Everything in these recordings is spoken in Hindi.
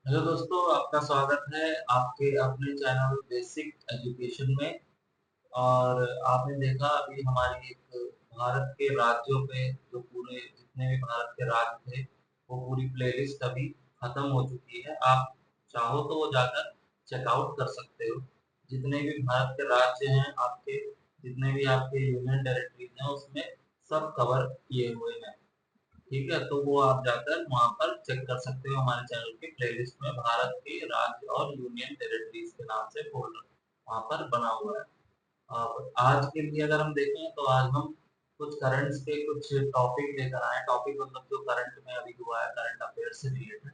हेलो दोस्तों, आपका स्वागत है आपके अपने चैनल बेसिक एजुकेशन में। और आपने देखा अभी हमारी एक भारत के राज्यों पे जो पूरे जितने भी भारत के राज्य थे वो पूरी प्लेलिस्ट अभी खत्म हो चुकी है। आप चाहो तो वो जाकर चेकआउट कर सकते हो। जितने भी भारत के राज्य हैं आपके, जितने भी आपके यूनियन टेरिटरीज हैं उसमें सब कवर किए हुए हैं। ठीक है, तो वो आप जाकर वहां पर चेक कर सकते हो। हमारे चैनल के प्लेलिस्ट में भारत के राज्य और यूनियन टेरिटरीज के नाम से फोल्डर वहां पर बना हुआ है। और आज के लिए अगर हम देखें तो आज हम कुछ करंट्स के कुछ टॉपिक लेकर आए। टॉपिक मतलब जो करंट में अभी हुआ है, करंट अफेयर से रिलेटेड।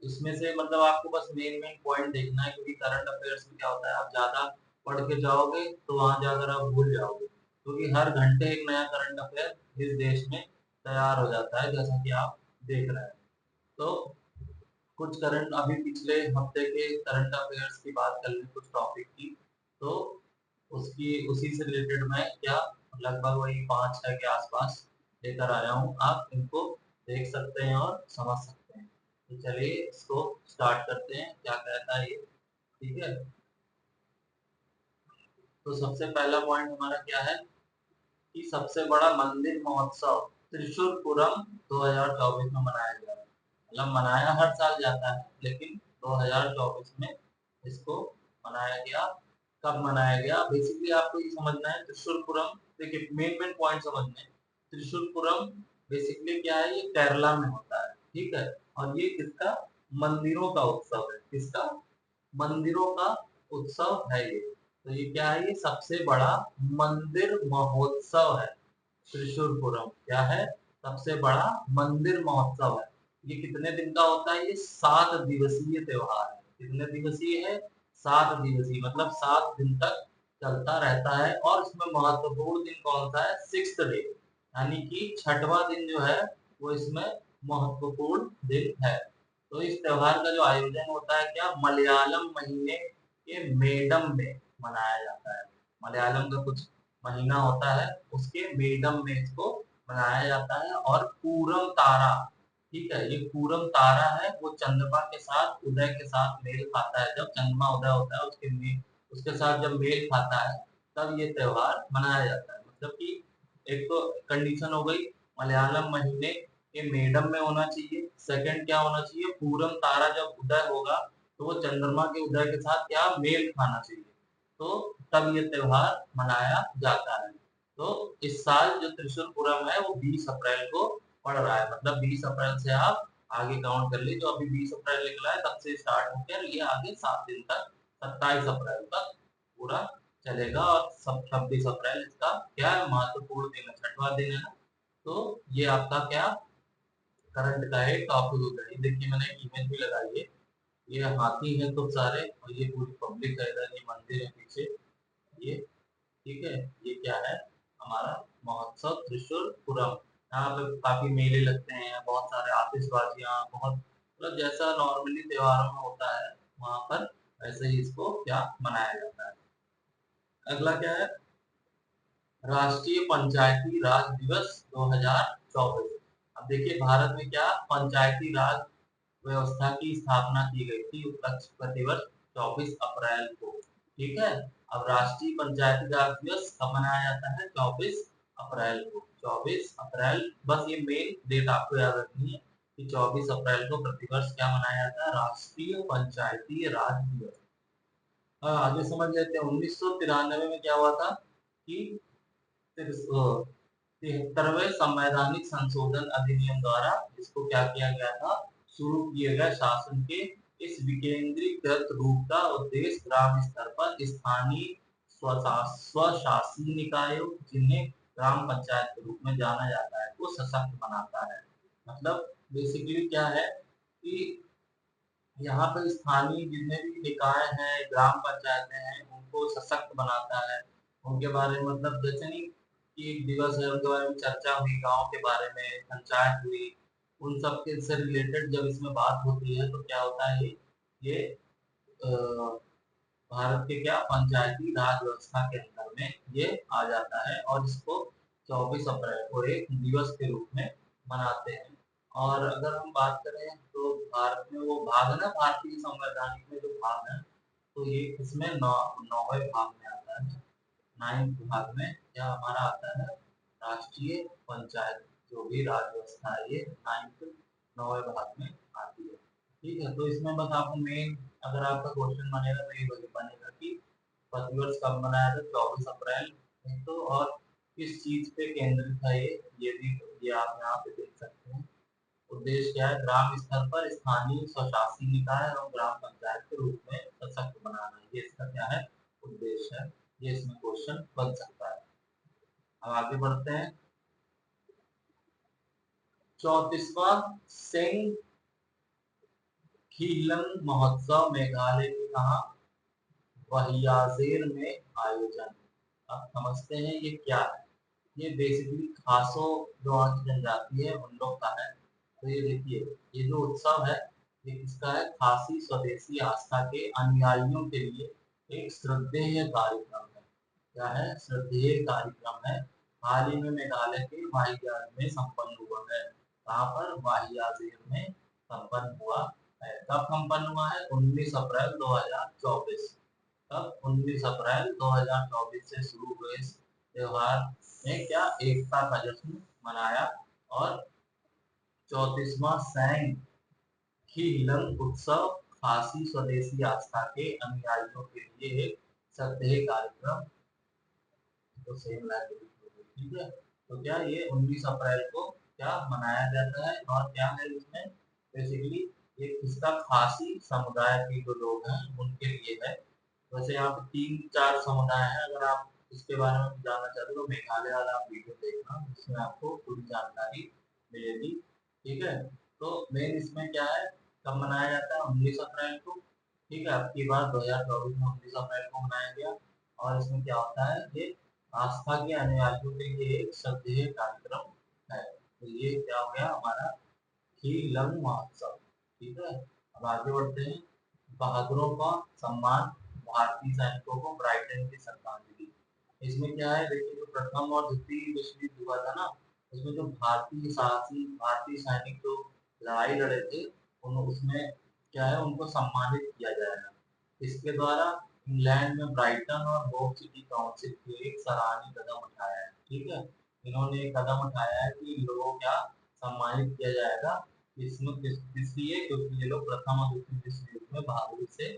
इसमें से मतलब आपको बस मेन मेन पॉइंट देखना है, क्योंकि करंट अफेयर्स में क्या होता है, आप ज्यादा पढ़ के जाओगे तो वहां जाकर आप भूल जाओगे, क्योंकि हर घंटे एक नया करंट अफेयर इस देश में तैयार हो जाता है, जैसा कि आप देख रहे हैं। तो कुछ करंट अभी पिछले हफ्ते के करंट अफेयर्स की बात कर लें, कुछ टॉपिक की। तो उसकी उसी से रिलेटेड मैं क्या लगभग वही 5-6 के आसपास लेकर आया हूँ। आप इनको देख सकते हैं और समझ सकते हैं। तो चलिए इसको स्टार्ट करते हैं, क्या कहता है ये। ठीक है, तो सबसे पहला पॉइंट हमारा क्या है कि सबसे बड़ा मंदिर महोत्सव त्रिशूरपुरम 2024 में मनाया जा रहा है। मतलब मनाया हर साल जाता है, लेकिन 2024 में इसको मनाया गया। कब मनाया गया, बेसिकली आपको ये समझना है। त्रिशूरपुरम, देखिए मेन मेन पॉइंट समझने हैं। त्रिशूरपुरम बेसिकली क्या है, ये केरला में होता है। ठीक है, और ये किसका, मंदिरों का उत्सव है। किसका, मंदिरों का उत्सव है ये। तो ये क्या है, ये सबसे बड़ा मंदिर महोत्सव है। त्रिशूरपुरम क्या है, सबसे बड़ा मंदिर महोत्सव है। ये कितने दिन का होता है, ये 7 दिवसीय त्योहार है। कितने दिवसीय है, 7 दिवसीय, मतलब 7 दिन तक चलता रहता है। और इसमें महत्वपूर्ण दिन कौन सा है, 6th डे, यानी कि छठवां दिन जो है वो इसमें महत्वपूर्ण दिन है। तो इस त्योहार का जो आयोजन होता है क्या, मलयालम महीने के मेडम में मनाया जाता है। मलयालम का कुछ महीना होता है, उसके मेडम में इसको मनाया जाता है। और पूरम तारा, ठीक है, ये पूरम तारा है, वो चंद्रमा के साथ, उदय के साथ मेल खाता है। जब चंद्रमा उदय होता है उसके साथ जब मेल खाता है तब ये त्योहार मनाया जाता है। मतलब कि एक तो कंडीशन हो गई, मलयालम महीने के मेडम में होना चाहिए। सेकंड क्या होना चाहिए, पूरम तारा जब उदय होगा तो वो चंद्रमा के उदय के साथ क्या मेल खाना चाहिए। तो तब ये त्योहार मनाया जाता है। तो इस साल जो त्रिशूलपुरम है वो 20 अप्रैल को पड़ रहा है। मतलब 20 अप्रैल से आप आगे काउंट कर लीजिए, जो अभी 20 अप्रैल निकला है तब से स्टार्ट होकर ये आगे 7 दिन तक 27 अप्रैल तक पूरा चलेगा। और सब 26 अप्रैल इसका क्या है, महत्वपूर्ण दिन है, छठवां दिन है ना। तो ये आपका क्या, करंट का है टॉपिक हो गया। देखिए मैंने एक इमेज भी लगाई है, ये हाथी हैं खूब सारे और ये पूरी पब्लिक है इधर, ये मंदिर है पीछे ये। ठीक है, ये क्या है, हमारा महोत्सव त्रिशूलपुरम। यहाँ पे काफी मेले लगते हैं, बहुत सारे आतिशबाजियाँ, बहुत मतलब जैसा नॉर्मली त्योहारों में होता है वहां पर, वैसे ही इसको क्या मनाया जाता है। अगला क्या है, राष्ट्रीय पंचायती राज दिवस 2024। अब देखिए भारत में क्या पंचायती राज व्यवस्था की स्थापना की गई थी प्रतिवर्ष 24 अप्रैल को। ठीक है, अब राष्ट्रीय पंचायती राज दिवस कब मनाया जाता है, 24 अप्रैल को। 24 अप्रैल, बस ये मेन डेट आपको याद रखनी है कि 24 अप्रैल को प्रतिवर्ष क्या मनाया जाता है, राष्ट्रीय पंचायती राज दिवस। आगे समझ लेते हैं। 1993 में क्या हुआ था कि 73वें संवैधानिक संशोधन अधिनियम द्वारा इसको क्या किया गया था, शुरू किए गए शासन के इस विकेंद्रीकृत रूप का उद्देश्य ग्राम स्तर पर स्थानीय स्वशासी निकायों, जिन्हें ग्राम पंचायत के रूप में जाना जाता है, को सशक्त बनाता है। मतलब बेसिकली क्या है कि यहाँ पर स्थानीय जितने भी निकाय हैं, ग्राम पंचायतें हैं, उनको सशक्त बनाता है। उनके बारे में मतलब जैसे नहीं कि एक दिवस है उनके बारे में चर्चा हुई, गांव के बारे में पंचायत हुई, उन सब के से रिलेटेड जब इसमें बात होती है तो क्या होता है, ये भारत के क्या पंचायती राज व्यवस्था के अंदर में ये आ जाता है। और इसको 24 अप्रैल को एक दिवस के रूप में मनाते हैं। और अगर हम बात करें तो भारत में वो भाग है ना, भारतीय संवैधानिक में जो भाग है, तो ये इसमें 9वें भाग में आता है। 9th भाग में क्या हमारा आता है, राष्ट्रीय पंचायत, जो भी राज्य व्यवस्था है ये 9वें भाग में आती है। ठीक है, तो इसमें बस आपको मेन, अगर आपका क्वेश्चन बनेगा तो ये बनेगा कि प्रतिवर्ष कब मनाया था, 24 अप्रैल। तो और किस चीज पे केंद्रित है ये भी, ये आप यहाँ पे देख सकते हैं। उद्देश्य क्या है, ग्राम स्तर पर स्थानीय स्वशासी निकाय और ग्राम पंचायत के रूप में सशक्त बनाना, ये इसका क्या है, उद्देश्य है। ये इसमें क्वेश्चन बन सकता है। अब आगे बढ़ते हैं। 34वां सेंग खीलंग महोत्सव मेघालय के कहा, वहियाजेर में आयोजन। आप समझते हैं ये क्या है। ये बेसिकली खासो जो वहाँ की जनजाति है उन लोग का है। तो ये देखिए, ये जो उत्सव है ये किसका है, खासी स्वदेशी आस्था के अनुयायियों के लिए एक श्रद्धेय कार्यक्रम है। क्या है, श्रद्धेय कार्यक्रम है। हाल ही में मेघालय के वाहियात में संपन्न हुआ है। कहाँ पर, वाहियाजेर में संपन्न हुआ है। कब संपन्न हुआ है, 19 अप्रैल 2024। तब 19 अप्रैल 2024 से शुरू हुए इस त्योहार में क्या, एकता का जश्न मनाया। और 34वां सैंग खीलंग उत्सव खासी स्वदेशी आस्था के अनुयायियों के लिए एक श्रद्धेय कार्यक्रम, तो सेम लाइब्रेरी, ठीक है। तो क्या ये 19 अप्रैल को क्या मनाया जाता है, और क्या है इसमें बेसिकली, ये किसका, खासी समुदाय के जो लोग हैं उनके लिए है। वैसे यहाँ पे 3-4 समुदाय हैं, अगर आप इसके बारे में जानना चाहते हो तो मेघालय वाला आप वीडियो देखना, इसमें आपको पूरी जानकारी मिलेगी। ठीक है, तो मेन इसमें क्या है, कब मनाया जाता है, 19 अप्रैल को। ठीक है, आपकी बार 2024 में 19 अप्रैल को मनाया गया। और इसमें क्या होता है, ये आस्था के अनुयायियों के लिए एक श्रद्धेय कार्यक्रम है। तो ये क्या हो गया हमारा खीलंग महोत्सव। ठीक है, अब आगे बढ़ते हैं। बहादुरों का सम्मान, भारतीय सैनिकों को ब्राइटन की श्रद्धांजलि। इसमें क्या है, देखिए जो प्रथम और द्वितीय विश्व युद्ध हुआ था ना, उसमें जो भारतीय सैनिक जो लड़ाई लड़े थे, उसमें क्या है, उनको सम्मानित किया जाएगा। इसके द्वारा इंग्लैंड में ब्राइटन और होप सिटी काउंसिल के एक सराहनीय कदम उठाया है। ठीक है, इन्होंने एक कदम उठाया है कि इन लोगों को क्या सम्मानित किया जाएगा। इसमें इसलिए क्योंकि ये लोग प्रथम और द्वितीय विश्व युद्ध में बहादुरी से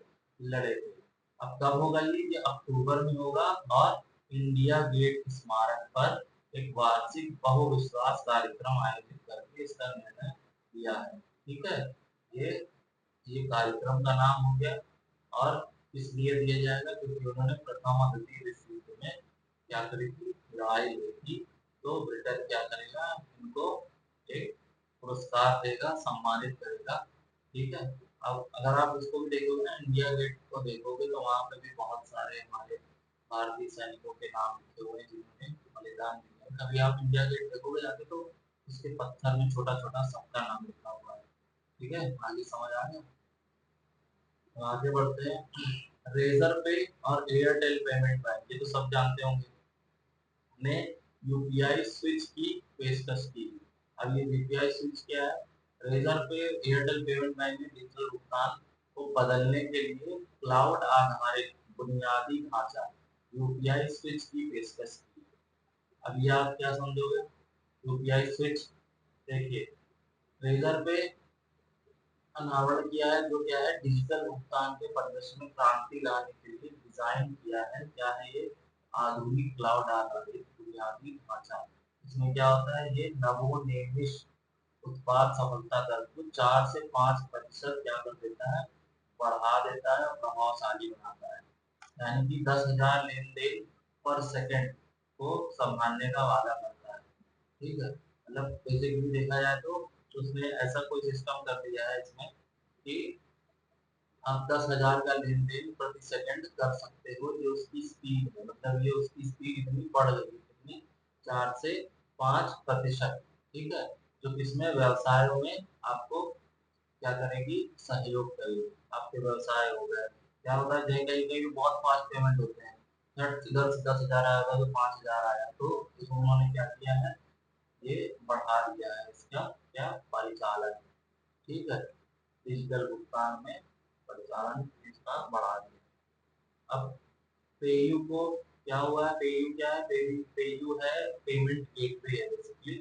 लड़े थे। अब कब होगा ये अक्टूबर में होगा। और इंडिया गेट स्मारक पर एक वार्षिक बहुविश्वास कार्यक्रम आयोजित करके इसका निर्णय लिया है। ठीक है, ये ये कार्यक्रम का नाम हो गया। और इसलिए दिया जाएगा क्योंकि उन्होंने प्रथम और द्वितीय विश्व युद्ध में क्या करी थी, लड़ाई लड़ी थी। तो ब्रिटेन क्या करेगा, इनको एक पुरस्कार देगा, सम्मानित करेगा। ठीक है, अब अगर आप इसको भी देखोगे ना, इंडिया गेट को देखोगे, तो वहां पे भी बहुत सारे हमारे भारतीय सैनिकों के नाम लिखे हुए हैं जिन्होंने बलिदान दिया है। कभी आप इंडिया गेट देखोगे जाके तो उसके पत्थर में छोटा छोटा सबका नाम लिखा हुआ है। ठीक है, आगे समझ आ गया। तो आगे बढ़ते हैं। रेजर पे और एयरटेल पेमेंट बैंक, ये तो सब जानते होंगे, ने यूपीआई स्विच की पेशकश की। अब ये यूपीआई स्विच क्या है, रेजर पे एयरटेल पेमेंट बैंक ने डिजिटल भुगतान को बदलने के लिए क्लाउड आधारित बुनियादी ढांचा यूपीआई स्विच की पेशकश की। अब ये आप क्या समझोगे, यूपीआई स्विच, देखिए रेजर पे अनावरण किया है, जो क्या है, डिजिटल भुगतान के परिदृश्य में क्रांति लाने के लिए डिजाइन किया है। क्या है ये, आधुनिक क्लाउड आधारित बुनियादी ढांचा। इसमें क्या होता है, ये नवोन्मेष उत्पाद सफलता दर को 4 से 5% क्या कर देता है, बढ़ा देता है और प्रभावशाली बनाता है। यानी कि 10,000 लेन देन पर सेकेंड को संभालने का वादा करता है। ठीक है, मतलब बेसिकली देखा जाए तो उसने ऐसा कोई सिस्टम कर दिया है इसमें कि आप 10,000 का लेन देन प्रति सेकंड कर सकते हो। जो उसकी स्पीड है, मतलब ये उसकी स्पीड इतनी बढ़ गई, कितनी, 4 से 5%। ठीक है, जो इसमें व्यवसायों में आपको क्या करेगी, सहयोग करेगी। आपके व्यवसाय हो गए, क्या होता है, कहीं कहीं बहुत फास्ट पेमेंट होते हैं, इधर से 10,000 आया था तो 5,000 आया, तो उन्होंने क्या किया है, ये बढ़ा दिया है इसका क्या, परिचालन। ठीक है, डिजिटल भुगतान में परिचालन फीस का बढ़ा दिया। अब पेयू को क्या हुआ है, पेयू क्या है, पेयू है पेमेंट गेटवे है बेसिकली।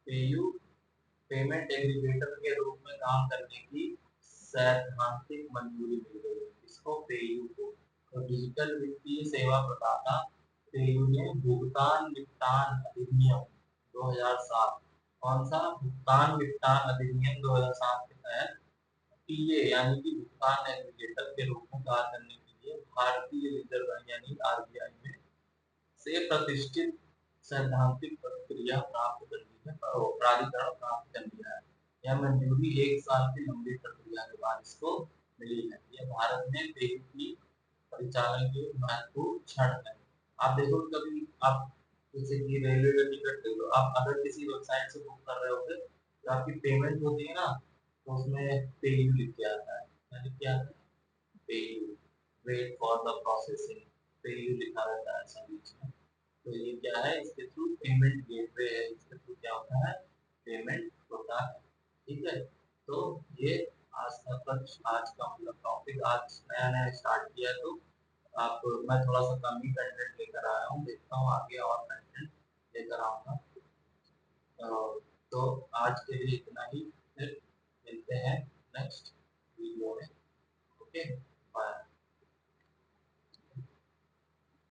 पेयू पेमेंट एग्रीगेटर के रूप में काम करने की सैद्धांतिक मंजूरी मिल गई है। इसको पेयू को, तो डिजिटल वित्तीय सेवा प्रदाता पेयू ने भुगतान निपटान अधिनियम 2007, कौन सा, भुगतान निपटान अधिनियम 2007 के तहत टीए यानी कि भुगतान एग्रीगेटर के रूप में कार्य करने के लिए भारतीय रिजर्व बैंक यानी आरबीआई में से प्रतिष्ठित सैद्धांतिक प्रक्रिया प्राप्त कर ली है, प्राधिकरण प्राप्त कर लिया है। यह मंजूरी 1 साल की लंबी प्रक्रिया के बाद इसको मिली है। यह भारत में तेल की परिचालन के महत्वपूर्ण क्षण है। आप देखो कभी आप जैसे कि रेलवे का टिकट ले लो, आप अगर किसी वेबसाइट से बुक कर रहे होगे तो आपकी पेमेंट होती है ना, तो उसमें पेयू लिख के आता है, क्या लिख के आता है, PayU, wait for the processing, PayU लिखा रहता है सब बीच में। तो ये क्या है, इसके थ्रू पेमेंट गेटवे है, इसके थ्रू क्या होता है, पेमेंट होता है। ठीक है, तो ये आज तक आज का मतलब टॉपिक आज नया नया स्टार्ट किया, तो आप मैं थोड़ा सा कम ही कंटेंट लेकर आया हूँ, देखता हूँ आगे और कंटेंट लेकर आऊंगा। तो आज के लिए इतना ही।